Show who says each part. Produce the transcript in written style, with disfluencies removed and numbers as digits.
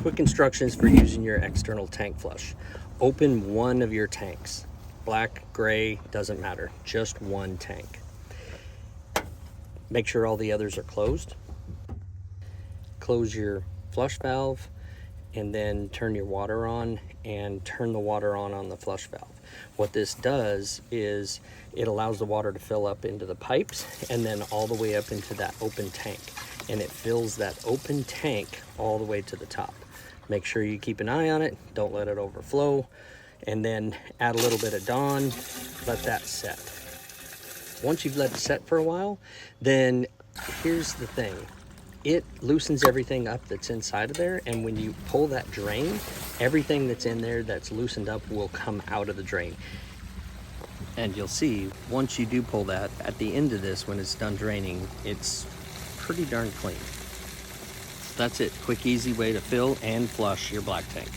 Speaker 1: Quick instructions for using your external tank flush. Open one of your tanks. Black, gray, doesn't matter. Just one tank. Make sure all the others are closed. Close your flush valve and then turn your water on and turn the water on the flush valve. What this does is it allows the water to fill up into the pipes and then all the way up into that open tank. And it fills that open tank all the way to the top. Make sure you keep an eye on it, don't let it overflow, and then add a little bit of Dawn, let that set. Once you've let it set for a while, then here's the thing. It loosens everything up that's inside of there, and when you pull that drain, everything that's in there that's loosened up will come out of the drain. And you'll see, once you do pull that, at the end of this, when it's done draining, it's pretty darn clean. That's it. Quick, easy way to fill and flush your black tank.